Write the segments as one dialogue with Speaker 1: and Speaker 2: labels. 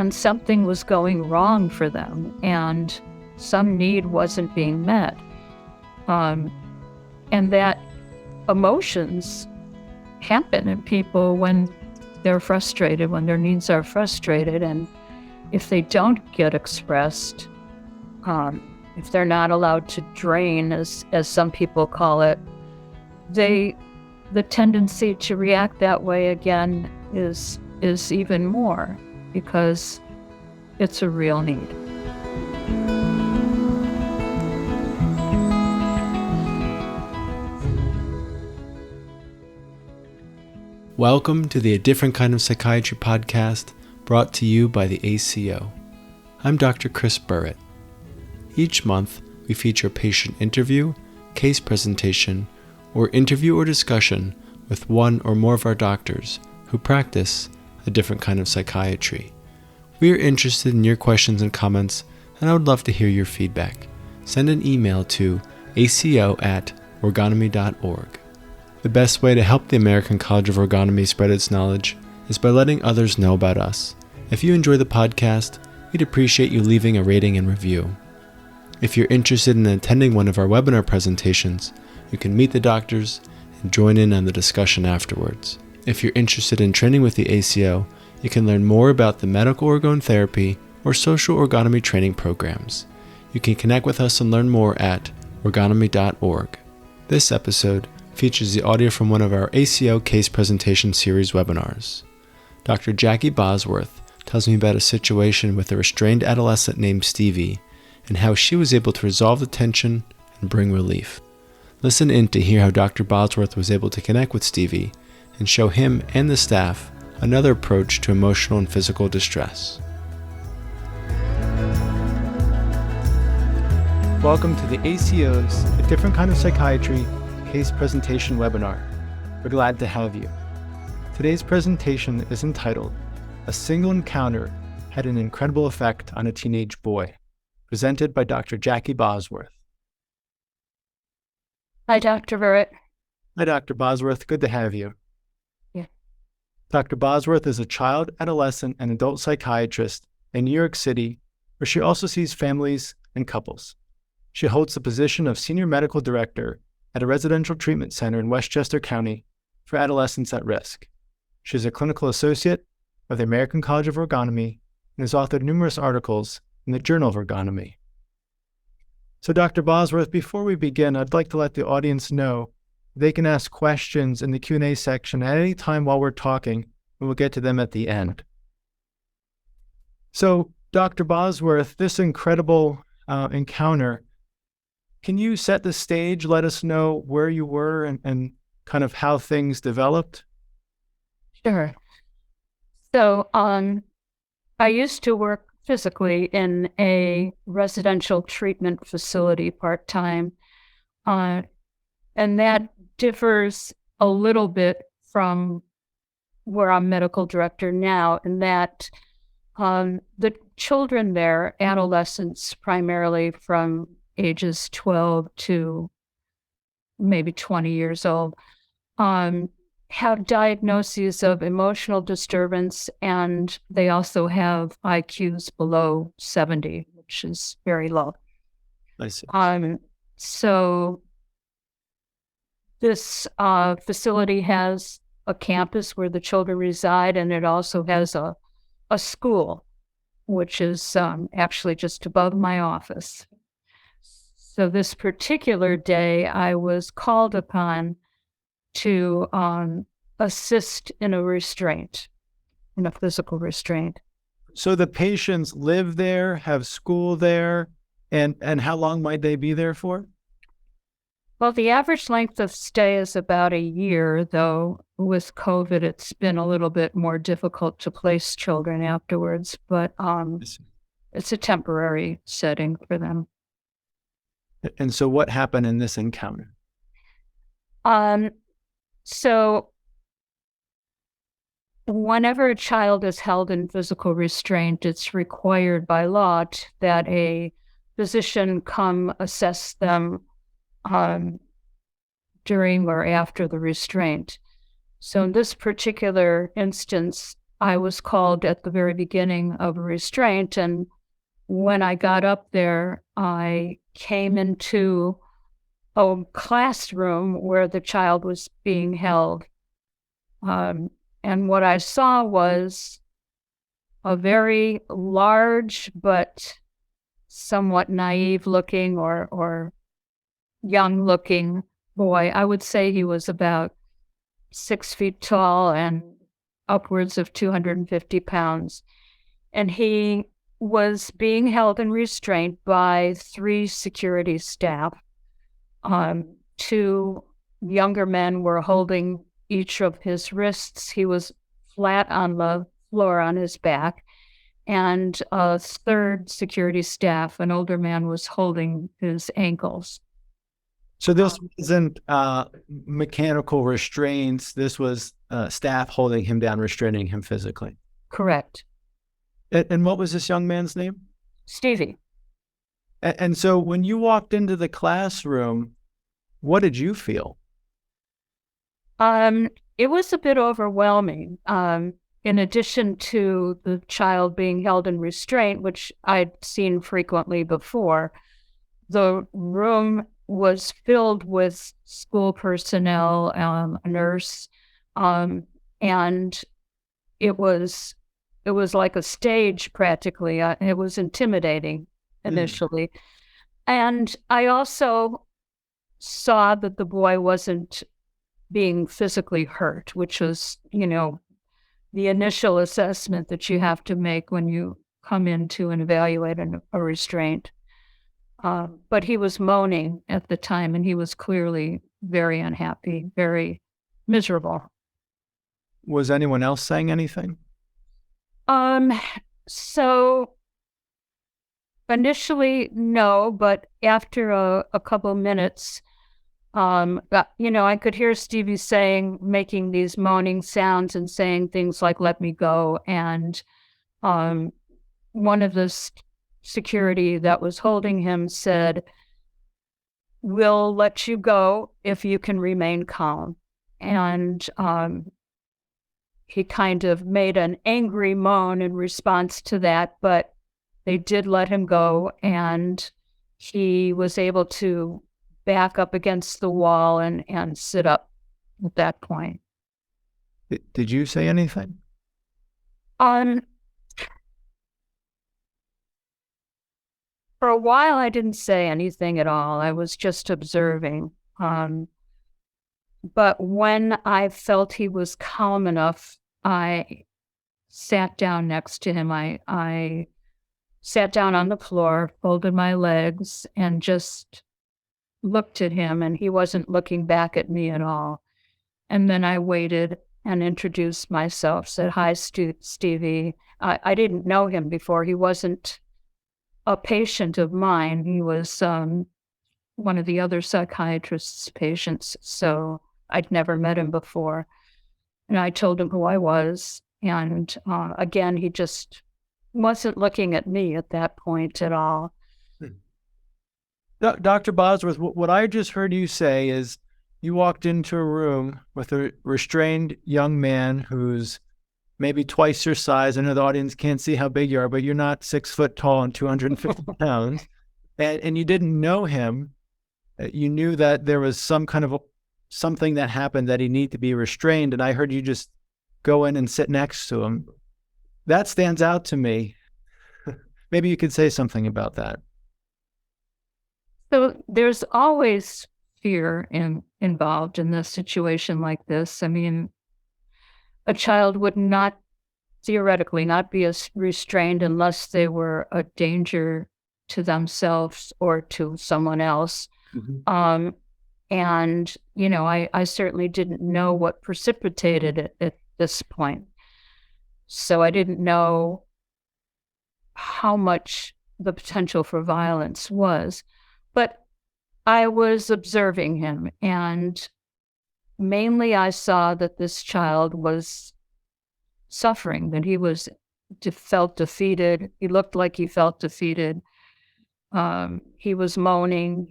Speaker 1: and something was going wrong for them, and some need wasn't being met. And that emotions happen in people when they're frustrated, when their needs are frustrated, and if they don't get expressed, if they're not allowed to drain, as some people call it, the tendency to react that way again is even more, because it's a real need.
Speaker 2: Welcome to the A Different Kind of Psychiatry podcast, brought to you by the ACO. I'm Dr. Chris Burritt. Each month, we feature a patient interview, case presentation, or interview or discussion with one or more of our doctors who practice a different kind of psychiatry. We are interested in your questions and comments, and I would love to hear your feedback. Send an email to aco@orgonomy.org. The best way to help the American College of Orgonomy spread its knowledge is by letting others know about us. If you enjoy the podcast, we'd appreciate you leaving a rating and review. If you're interested in attending one of our webinar presentations, you can meet the doctors and join in on the discussion afterwards. If you're interested in training with the ACO, you can learn more about the medical orgone therapy or social orgonomy training programs. You can connect with us and learn more at orgonomy.org. This episode features the audio from one of our ACO case presentation series webinars. Dr. Jackie Bosworth tells me about a situation with a restrained adolescent named Stevie and how she was able to resolve the tension and bring relief. Listen in to hear how Dr. Bosworth was able to connect with Stevie and show him and the staff another approach to emotional and physical distress. Welcome to the ACO's A Different Kind of Psychiatry case presentation webinar. We're glad to have you. Today's presentation is entitled, A Single Encounter Had an Incredible Effect on a Teenage Boy, presented by Dr. Jackie Bosworth.
Speaker 1: Hi, Dr. Burritt.
Speaker 2: Hi, Dr. Bosworth. Good to have you.
Speaker 1: Yeah.
Speaker 2: Dr. Bosworth is a child, adolescent, and adult psychiatrist in New York City, where she also sees families and couples. She holds the position of Senior Medical Director at a residential treatment center in Westchester County for adolescents at risk. She is a clinical associate of the American College of Orgonomy and has authored numerous articles in the Journal of Orgonomy. So Dr. Bosworth, before we begin, I'd like to let the audience know they can ask questions in the Q&A section at any time while we're talking, and we'll get to them at the end. So Dr. Bosworth, this incredible encounter, can you set the stage, let us know where you were and kind of how things developed?
Speaker 1: Sure. So I used to work physically in a residential treatment facility part-time, and that differs a little bit from where I'm medical director now, in that the children there, adolescents primarily from ages 12 to maybe 20 years old, have diagnoses of emotional disturbance, and they also have IQs below 70, which is very low.
Speaker 2: I see.
Speaker 1: So this facility has a campus where the children reside, and it also has a school, which is actually just above my office. So this particular day, I was called upon to assist in a restraint, in a physical restraint.
Speaker 2: So the patients live there, have school there, and how long might they be there for?
Speaker 1: Well, the average length of stay is about a year, though with COVID, it's been a little bit more difficult to place children afterwards, but it's a temporary setting for them.
Speaker 2: And so what happened in this encounter?
Speaker 1: So whenever a child is held in physical restraint, it's required by law that a physician come assess them during or after the restraint. So in this particular instance, I was called at the very beginning of a restraint. And when I got up there, I came into a classroom where the child was being held. And what I saw was a very large but somewhat naive looking or young looking boy. I would say he was about 6 feet tall and upwards of 250 pounds. And he was being held in restraint by 3 security staff. 2 younger men were holding each of his wrists. He was flat on the floor on his back. And a 3rd security staff, an older man, was holding his ankles.
Speaker 2: So this wasn't mechanical restraints. This was staff holding him down, restraining him physically.
Speaker 1: Correct.
Speaker 2: And what was this young man's name?
Speaker 1: Stevie.
Speaker 2: And so when you walked into the classroom, what did you feel?
Speaker 1: It was a bit overwhelming. In addition to the child being held in restraint, which I'd seen frequently before, the room was filled with school personnel, a nurse, and it was like a stage practically. It was intimidating initially. And I also saw that the boy wasn't being physically hurt, which was, the initial assessment that you have to make when you come in to evaluate a restraint. But he was moaning at the time, and he was clearly very unhappy, very miserable.
Speaker 2: Was anyone else saying anything?
Speaker 1: So initially, no, but after a couple minutes, I could hear Stevie making these moaning sounds and saying things like, "Let me go." And one of the security that was holding him said, "We'll let you go if you can remain calm." And he kind of made an angry moan in response to that, but they did let him go, and he was able to back up against the wall and sit up at that point.
Speaker 2: Did you say anything?
Speaker 1: For a while, I didn't say anything at all. I was just observing. But when I felt he was calm enough, I sat down next to him. I sat down on the floor, folded my legs, and just looked at him, and he wasn't looking back at me at all. And then I waited and introduced myself, said, "Hi, Stevie." I didn't know him before. He wasn't a patient of mine. He was one of the other psychiatrist's patients, so I'd never met him before. And I told him who I was. And again, he just wasn't looking at me at that point at all.
Speaker 2: Dr. Bosworth, what I just heard you say is you walked into a room with a restrained young man who's maybe twice your size. I know the audience can't see how big you are, but you're not 6 foot tall and 250 pounds. And you didn't know him. You knew that there was some kind of something that happened that he needed to be restrained. And I heard you just go in and sit next to him. That stands out to me. Maybe you could say something about that.
Speaker 1: So there's always fear involved in a situation like this. I mean, a child would not theoretically not be restrained unless they were a danger to themselves or to someone else. Mm-hmm. And, I certainly didn't know what precipitated it at this point. So I didn't know how much the potential for violence was. But I was observing him, and mainly I saw that this child was suffering, that he felt defeated. He looked like he felt defeated. He was moaning.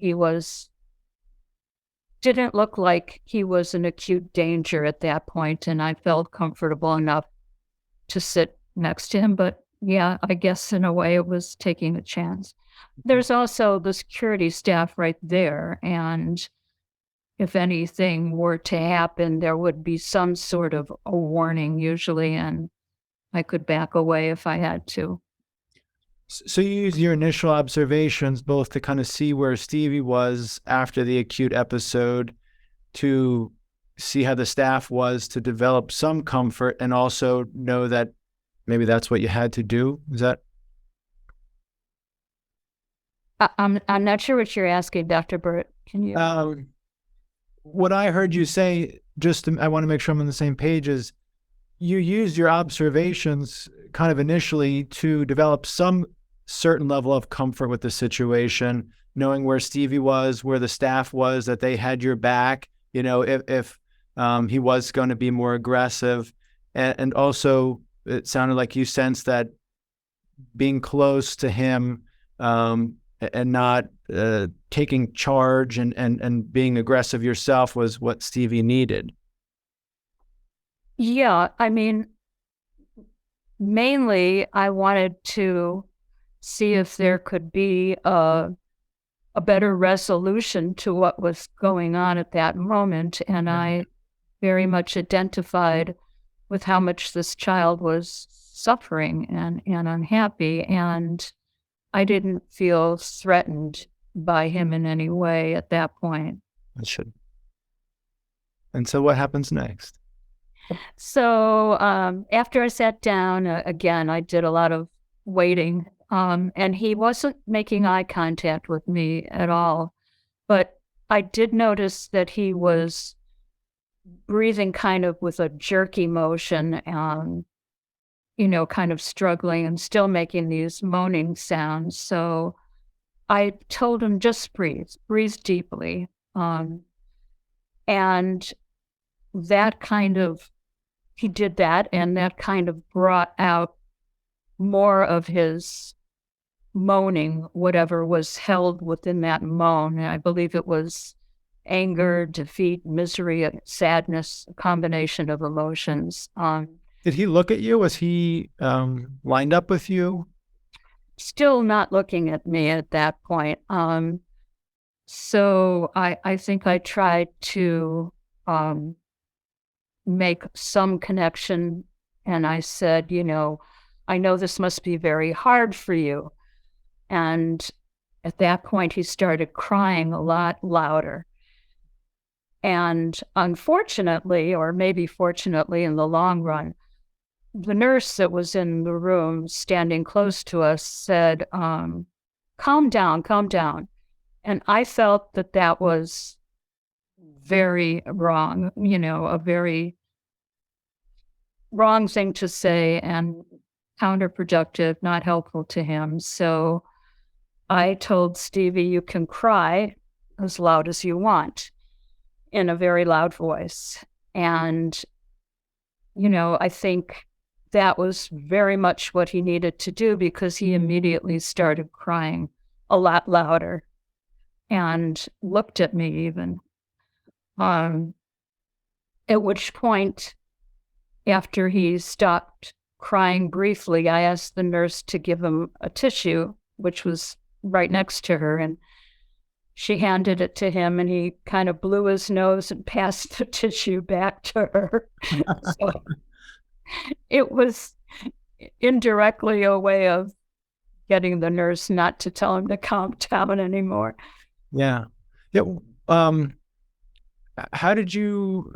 Speaker 1: Didn't look like he was in acute danger at that point, and I felt comfortable enough to sit next to him. But yeah, I guess in a way it was taking a chance. There's also the security staff right there. And if anything were to happen, there would be some sort of a warning usually, and I could back away if I had to.
Speaker 3: So you use your initial observations both to kind of see where Stevie was after the acute episode, to see how the staff was, to develop some comfort, and also know that maybe that's what you had to do. Is that?
Speaker 1: I'm not sure what you're asking, Dr. Burritt. Can you?
Speaker 3: What I heard you say, I want to make sure I'm on the same page, is you used your observations kind of initially to develop some certain level of comfort with the situation, knowing where Stevie was, where the staff was, that they had your back, if he was going to be more aggressive. And also, it sounded like you sensed that being close to him and not taking charge and being aggressive yourself was what Stevie needed.
Speaker 1: Yeah, I mean, mainly I wanted to see if there could be a better resolution to what was going on at that moment. And I very much identified with how much this child was suffering and unhappy. And I didn't feel threatened by him in any way at that point.
Speaker 3: It should. And so what happens next?
Speaker 1: So after I sat down, again, I did a lot of waiting. And he wasn't making eye contact with me at all. But I did notice that he was breathing kind of with a jerky motion, kind of struggling and still making these moaning sounds. So I told him, just breathe deeply. And he did that, and that kind of brought out more of his moaning, whatever was held within that moan. And I believe it was anger, defeat, misery, sadness, a combination of emotions.
Speaker 3: Did he look at you? Was he lined up with you?
Speaker 1: Still not looking at me at that point. So I think I tried to make some connection, and I said, I know this must be very hard for you. And at that point, he started crying a lot louder. And unfortunately, or maybe fortunately in the long run, the nurse that was in the room standing close to us said, calm down, calm down. And I felt that was very wrong, a very wrong thing to say and counterproductive, not helpful to him. So I told Stevie, you can cry as loud as you want, in a very loud voice. And, I think that was very much what he needed to do, because he immediately started crying a lot louder and looked at me even. At which point, after he stopped crying briefly, I asked the nurse to give him a tissue, which was right next to her, and she handed it to him, and he kind of blew his nose and passed the tissue back to her. So it was indirectly a way of getting the nurse not to tell him to calm down anymore.
Speaker 3: Yeah. How did you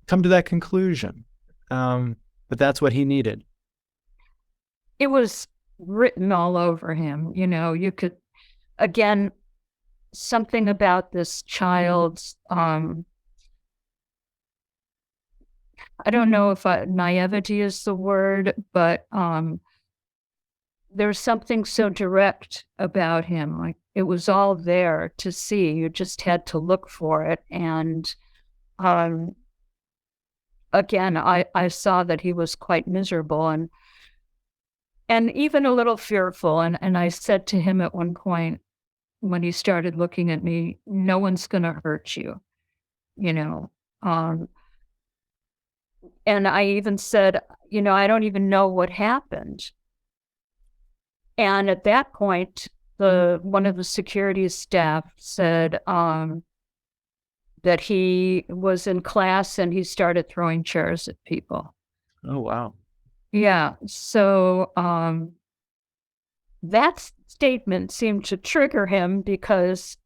Speaker 3: come to that conclusion? But that's what he needed.
Speaker 1: It was written all over him. You could, again, something about this child's, I don't know if naivety is the word, but there's something so direct about him. Like, it was all there to see. You just had to look for it. And again, I saw that he was quite miserable and even a little fearful. And I said to him at one point, when he started looking at me, no one's going to hurt you, And I even said, I don't even know what happened. And at that point, one of the security staff said that he was in class and he started throwing chairs at people.
Speaker 3: Oh, wow.
Speaker 1: Yeah. So that statement seemed to trigger him because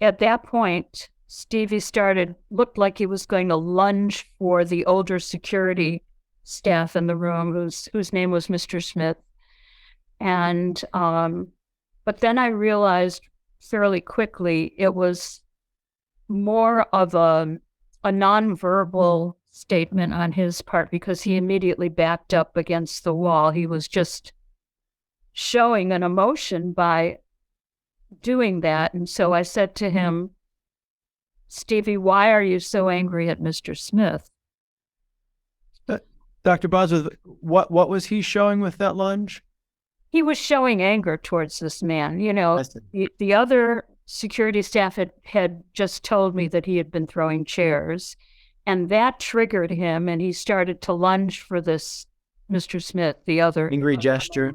Speaker 1: at that point, Stevie looked like he was going to lunge for the older security staff in the room, whose name was Mr. Smith. And, but then I realized fairly quickly it was more of a nonverbal statement on his part, because he immediately backed up against the wall. He was just showing an emotion by doing that. And so I said to him, Stevie, why are you so angry at Mr. Smith?
Speaker 3: Dr. Bosworth, what was he showing with that lunge?
Speaker 1: He was showing anger towards this man. The other security staff had just told me that he had been throwing chairs, and that triggered him, and he started to lunge for this Mr. Smith, the other.
Speaker 3: Angry gesture.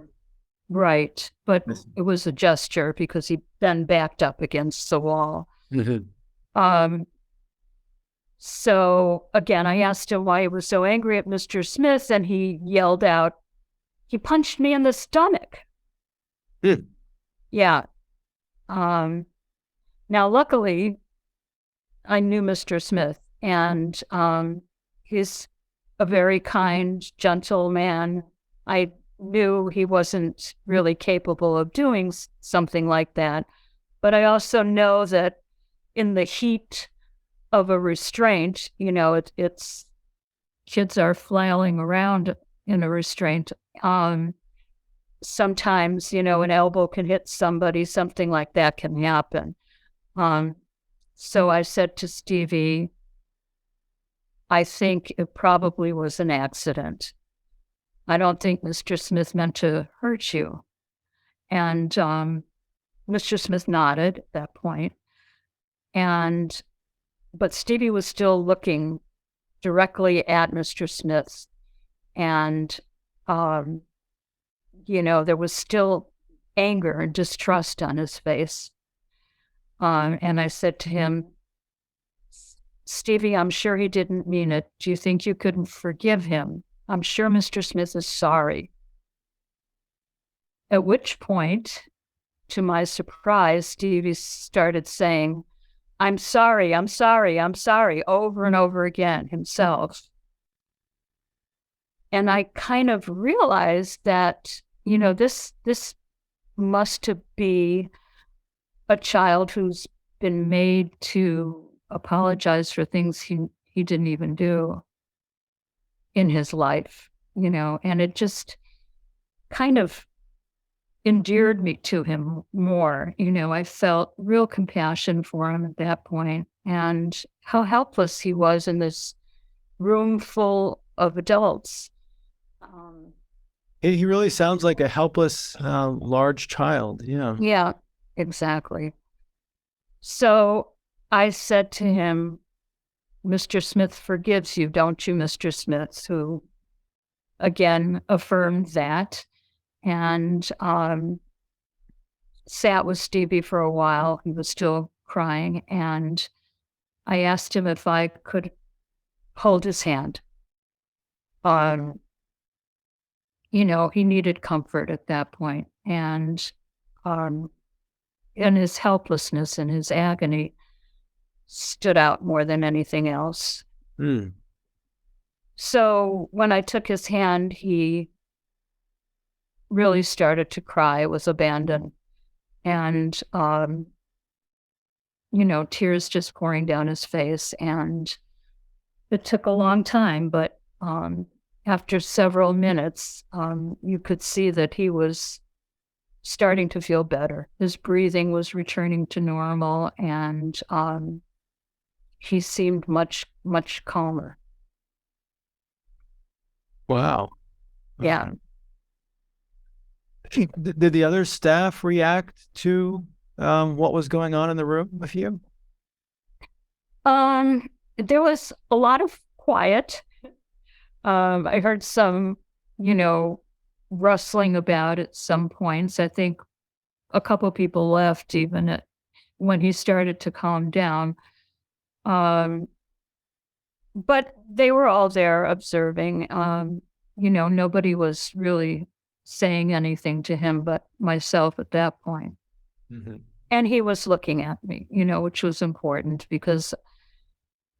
Speaker 1: Right. But it was a gesture because he then backed up against the wall.
Speaker 3: Mm-hmm.
Speaker 1: So again, I asked him why he was so angry at Mr. Smith, and he yelled out, "He punched me in the stomach." Yeah. Now, luckily, I knew Mr. Smith, and he's a very kind, gentle man. I knew he wasn't really capable of doing something like that, but I also know that in the heat of a restraint, it's kids are flailing around in a restraint. Sometimes, an elbow can hit somebody, something like that can happen. So I said to Stevie, I think it probably was an accident. I don't think Mr. Smith meant to hurt you. And Mr. Smith nodded at that point. But Stevie was still looking directly at Mr. Smith. And, there was still anger and distrust on his face. And I said to him, Stevie, I'm sure he didn't mean it. Do you think you could forgive him? I'm sure Mr. Smith is sorry. At which point, to my surprise, Stevie started saying, I'm sorry, I'm sorry, I'm sorry, over and over again himself. And I kind of realized that, this must be a child who's been made to apologize for things he didn't even do in his life, and it just kind of endeared me to him more. I felt real compassion for him at that point, and how helpless he was in this room full of adults.
Speaker 3: He really sounds like a helpless, large child. Yeah.
Speaker 1: Yeah, exactly. So I said to him, Mr. Smith forgives you, don't you, Mr. Smith? Who, again, affirmed that, and sat with Stevie for a while. He was still crying, and I asked him if I could hold his hand. He needed comfort at that point, and in his helplessness and his agony stood out more than anything else. So when I took his hand, he really started to cry, was abandoned, and tears just pouring down his face. And it took a long time, but after several minutes, you could see that he was starting to feel better. His breathing was returning to normal, and he seemed much, much calmer.
Speaker 3: Wow.
Speaker 1: Yeah.
Speaker 3: Did the other staff react to what was going on in the room with you?
Speaker 1: There was a lot of quiet. I heard some, rustling about at some points. I think a couple people left even when he started to calm down. Um, but they were all there observing. Nobody was really saying anything to him but myself at that point.
Speaker 3: Mm-hmm.
Speaker 1: And he was looking at me, which was important because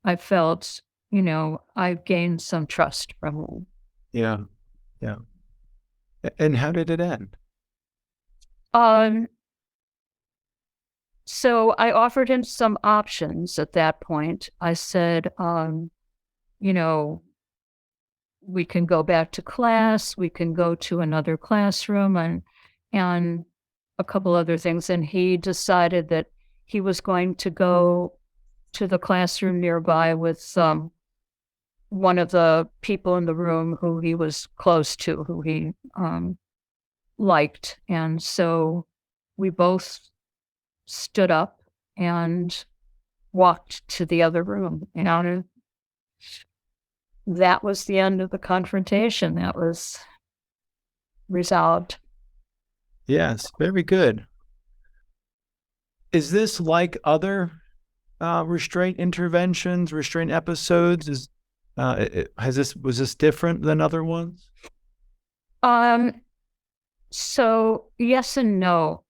Speaker 1: I felt, I've gained some trust from him.
Speaker 3: Yeah. Yeah. And how did it end?
Speaker 1: Um, so I offered him some options at that point. I said, you know, we can go back to class, we can go to another classroom and a couple other things. And he decided that he was going to go to the classroom nearby with one of the people in the room who he was close to, who he liked. And so we both stood up and walked to the other room. And that was the end of the confrontation. That was resolved.
Speaker 3: Yes, very good. Is this like other restraint interventions, restraint episodes? Was this different than other ones?
Speaker 1: So yes and no.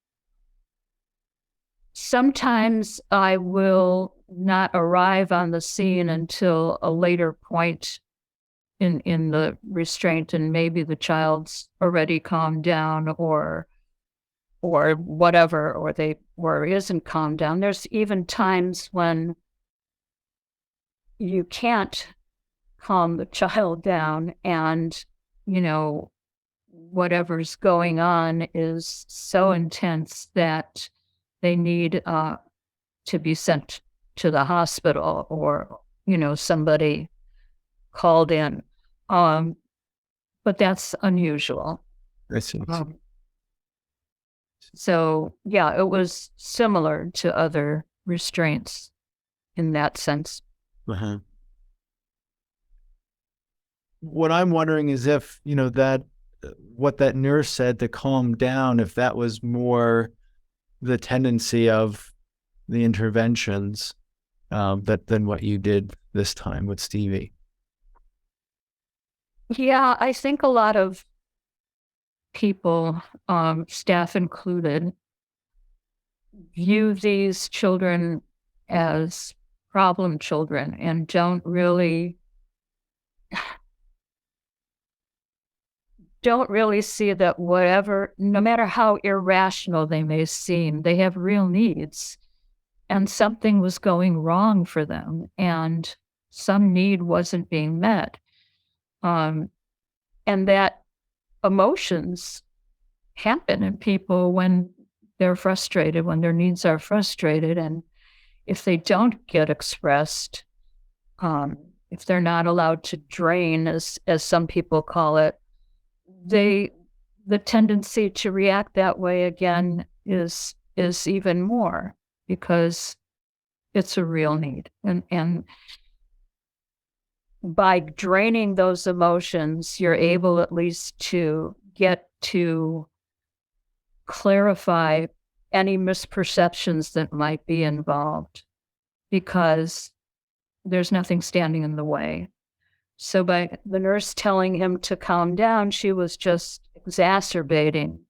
Speaker 1: Sometimes I will not arrive on the scene until a later point in the restraint, and maybe the child's already calmed down or whatever, or isn't calmed down. There's even times when you can't calm the child down, and whatever's going on is so intense that they need to be sent to the hospital, or somebody called in. But that's unusual.
Speaker 3: I see.
Speaker 1: So yeah, it was similar to other restraints in that sense.
Speaker 3: Uh-huh. What I'm wondering is if, that what that nurse said to calm down, if that was more the tendency of the interventions than what you did this time with Stevie.
Speaker 1: Yeah, I think a lot of people, staff included, view these children as problem children and don't really see that no matter how irrational they may seem, they have real needs, and something was going wrong for them, and some need wasn't being met. And that emotions happen in people when they're frustrated, when their needs are frustrated. And if they don't get expressed, if they're not allowed to drain, as some people call it, the tendency to react that way again is even more, because it's a real need. And by draining those emotions, you're able at least to get to clarify any misperceptions that might be involved, because there's nothing standing in the way. So by the nurse telling him to calm down, she was just exacerbating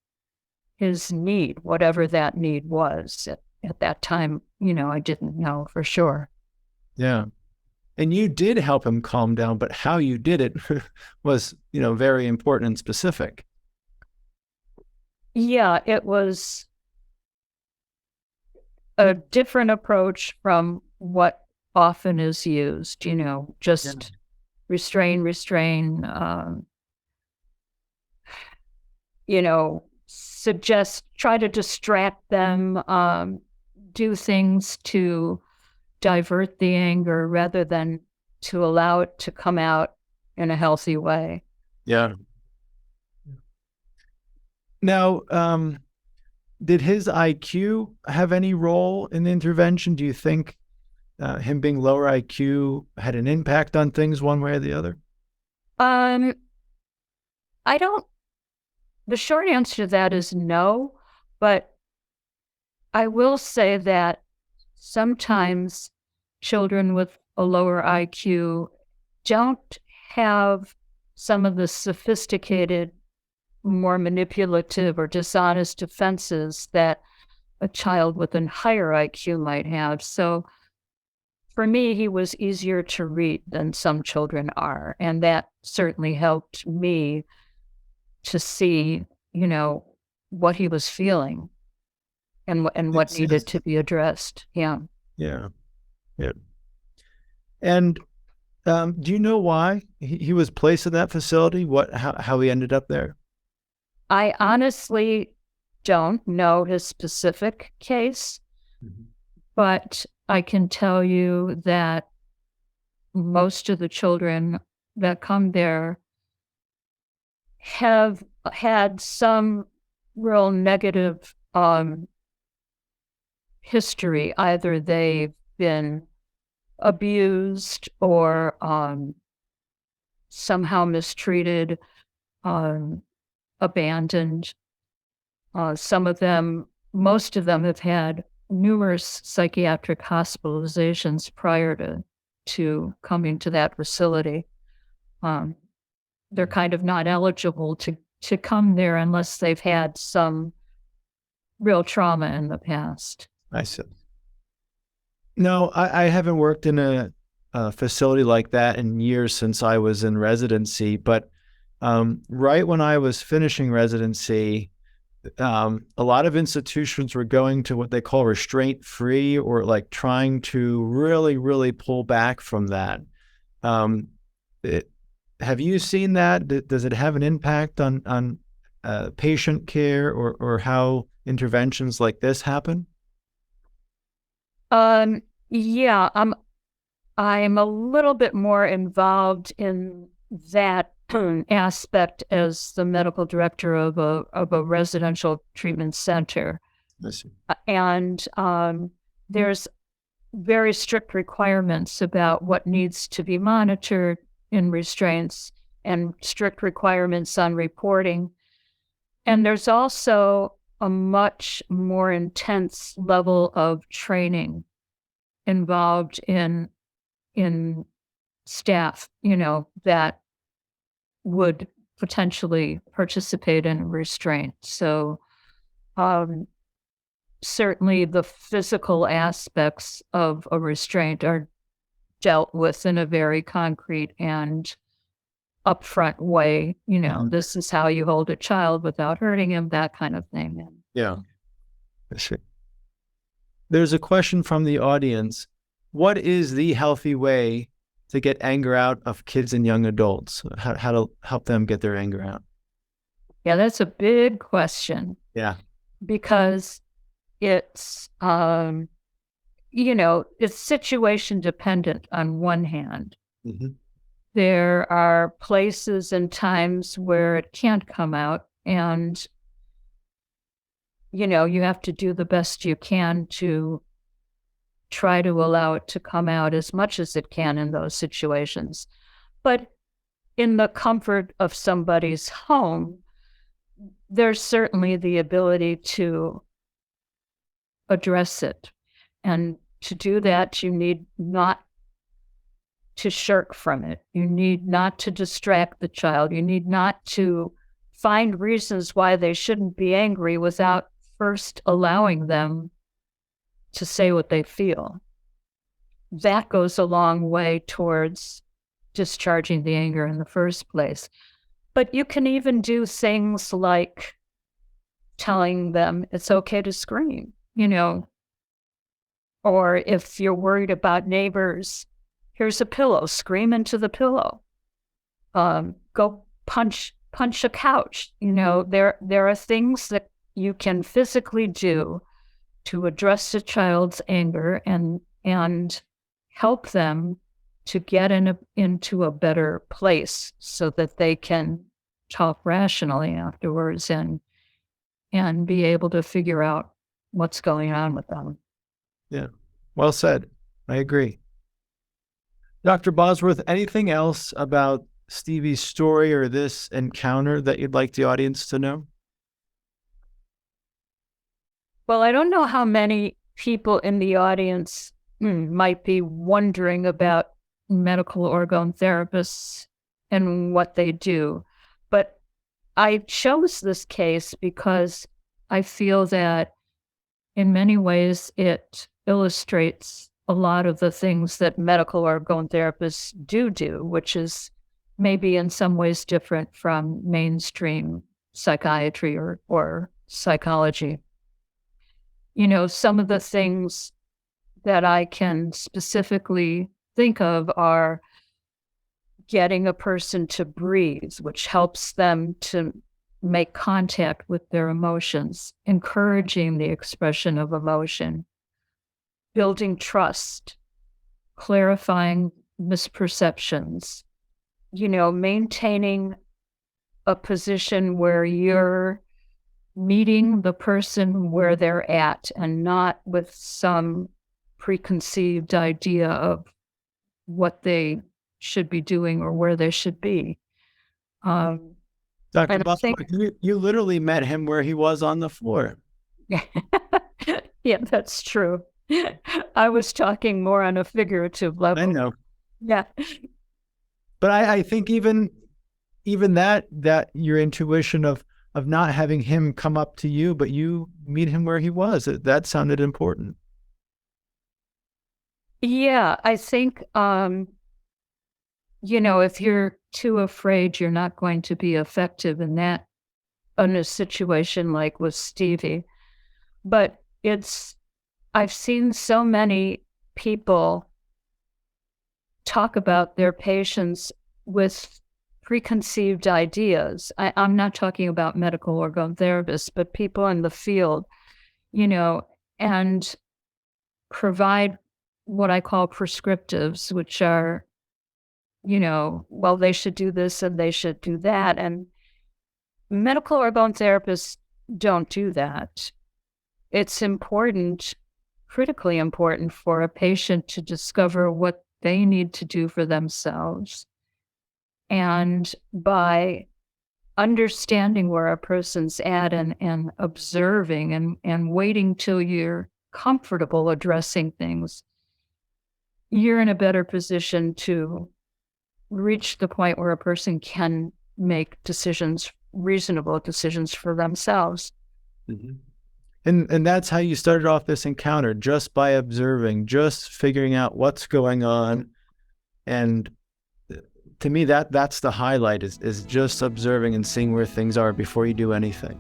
Speaker 1: his need, whatever that need was. At that time, I didn't know for sure.
Speaker 3: Yeah. And you did help him calm down, but how you did it was, very important and specific.
Speaker 1: Yeah, it was a different approach from what often is used, just restrain, try to distract them, do things to divert the anger rather than to allow it to come out in a healthy way.
Speaker 3: Yeah. Now, did his IQ have any role in the intervention? Do you think him being lower IQ had an impact on things one way or the other?
Speaker 1: Um, I don't, the short answer to that is no, but I will say that sometimes children with a lower IQ don't have some of the sophisticated, more manipulative or dishonest defenses that a child with a higher IQ might have. So for me, he was easier to read than some children are. And that certainly helped me to see, what he was feeling and what
Speaker 3: Makes
Speaker 1: needed
Speaker 3: sense.
Speaker 1: to be addressed. Yeah.
Speaker 3: Yeah. Yeah. And do you know why he was placed in that facility? How he ended up there?
Speaker 1: I honestly don't know his specific case, but I can tell you that most of the children that come there have had some real negative history. Either they've been abused or somehow mistreated, abandoned. Most of them have had numerous psychiatric hospitalizations prior to coming to that facility. They're kind of not eligible to come there unless they've had some real trauma in the past.
Speaker 3: I see. No, I haven't worked in a facility like that in years since I was in residency. But right when I was finishing residency, a lot of institutions were going to what they call restraint free, or like trying to really, really pull back from that. Um, have you seen that? Does it have an impact on patient care or how interventions like this happen?
Speaker 1: Yeah, I'm a little bit more involved in that aspect as the medical director of a residential treatment center.
Speaker 3: I see.
Speaker 1: And there's very strict requirements about what needs to be monitored in restraints and strict requirements on reporting. And there's also a much more intense level of training involved in staff, that would potentially participate in restraint. So certainly the physical aspects of a restraint are dealt with in a very concrete and upfront way. This is how you hold a child without hurting him, that kind of thing.
Speaker 3: Yeah. I see. There's a question from the audience. What is the healthy way to get anger out of kids and young adults? How to help them get their anger out?
Speaker 1: Yeah, that's a big question.
Speaker 3: Yeah.
Speaker 1: Because it's, it's situation dependent on one hand.
Speaker 3: Mm-hmm.
Speaker 1: There are places and times where it can't come out, and you have to do the best you can to try to allow it to come out as much as it can in those situations. But in the comfort of somebody's home, there's certainly the ability to address it. And to do that, you need not to shirk from it. You need not to distract the child. You need not to find reasons why they shouldn't be angry without first allowing them to say what they feel. That goes a long way towards discharging the anger in the first place. But you can even do things like telling them it's okay to scream, or if you're worried about neighbors, here's a pillow, scream into the pillow. Go punch a couch. There are things that you can physically do to address a child's anger and help them to get into a better place so that they can talk rationally afterwards and be able to figure out what's going on with them.
Speaker 3: Yeah. Well said. I agree. Dr. Bosworth, anything else about Stevie's story or this encounter that you'd like the audience to know?
Speaker 1: Well, I don't know how many people in the audience might be wondering about medical orgone therapists and what they do, but I chose this case because I feel that in many ways it illustrates a lot of the things that medical orgone therapists do, which is maybe in some ways different from mainstream psychiatry or psychology. Some of the things that I can specifically think of are getting a person to breathe, which helps them to make contact with their emotions, encouraging the expression of emotion, building trust, clarifying misperceptions, maintaining a position where you're meeting the person where they're at and not with some preconceived idea of what they should be doing or where they should be.
Speaker 3: Dr.
Speaker 1: And I think,
Speaker 3: Bosworth, you literally met him where he was on the floor.
Speaker 1: yeah, that's true. I was talking more on a figurative level.
Speaker 3: I know.
Speaker 1: Yeah.
Speaker 3: But I think even that your intuition of not having him come up to you, but you meet him where he was, that sounded important.
Speaker 1: Yeah, I think, if you're too afraid, you're not going to be effective in a situation like with Stevie. But I've seen so many people talk about their patients with preconceived ideas. I'm not talking about medical orgone therapists, but people in the field, and provide what I call prescriptives, which are, well, they should do this and they should do that. And medical orgone therapists don't do that. It's important, critically important, for a patient to discover what they need to do for themselves. And by understanding where a person's at and observing and waiting till you're comfortable addressing things, you're in a better position to reach the point where a person can make reasonable decisions for themselves.
Speaker 3: Mm-hmm. And that's how you started off this encounter, just by observing, just figuring out what's going on. And to me, that's the highlight, is just observing and seeing where things are before you do anything.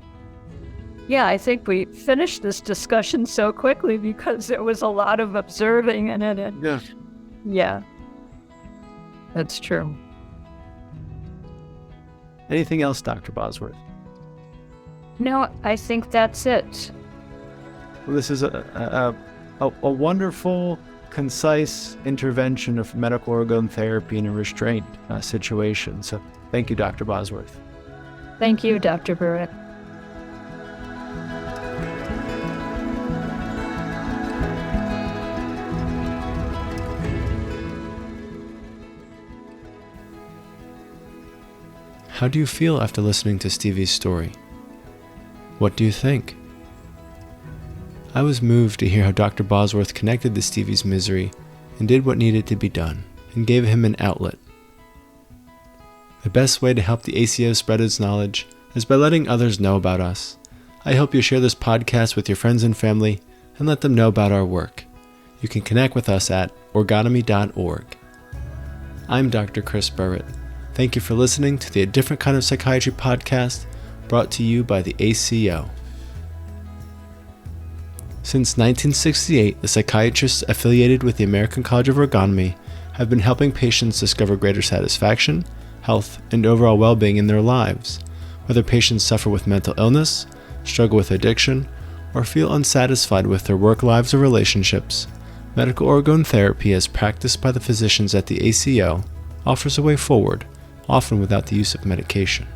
Speaker 1: Yeah, I think we finished this discussion so quickly because there was a lot of observing in it.
Speaker 3: Yeah.
Speaker 1: Yeah, that's true.
Speaker 3: Anything else, Dr. Bosworth?
Speaker 1: No, I think that's it.
Speaker 3: Well, this is a wonderful, concise intervention of medical orgone therapy in a restrained situation. So thank you, Dr. Bosworth.
Speaker 1: Thank you, Dr. Burritt.
Speaker 2: How do you feel after listening to Stevie's story? What do you think? I was moved to hear how Dr. Bosworth connected to Stevie's misery and did what needed to be done, and gave him an outlet. The best way to help the ACO spread its knowledge is by letting others know about us. I hope you share this podcast with your friends and family and let them know about our work. You can connect with us at orgonomy.org. I'm Dr. Chris Burritt. Thank you for listening to the A Different Kind of Psychiatry podcast, brought to you by the ACO. Since 1968, the psychiatrists affiliated with the American College of Ergonomy have been helping patients discover greater satisfaction, health, and overall well-being in their lives, whether patients suffer with mental illness, struggle with addiction, or feel unsatisfied with their work lives or relationships. Medical orgone therapy, as practiced by the physicians at the ACO, offers a way forward, often without the use of medication.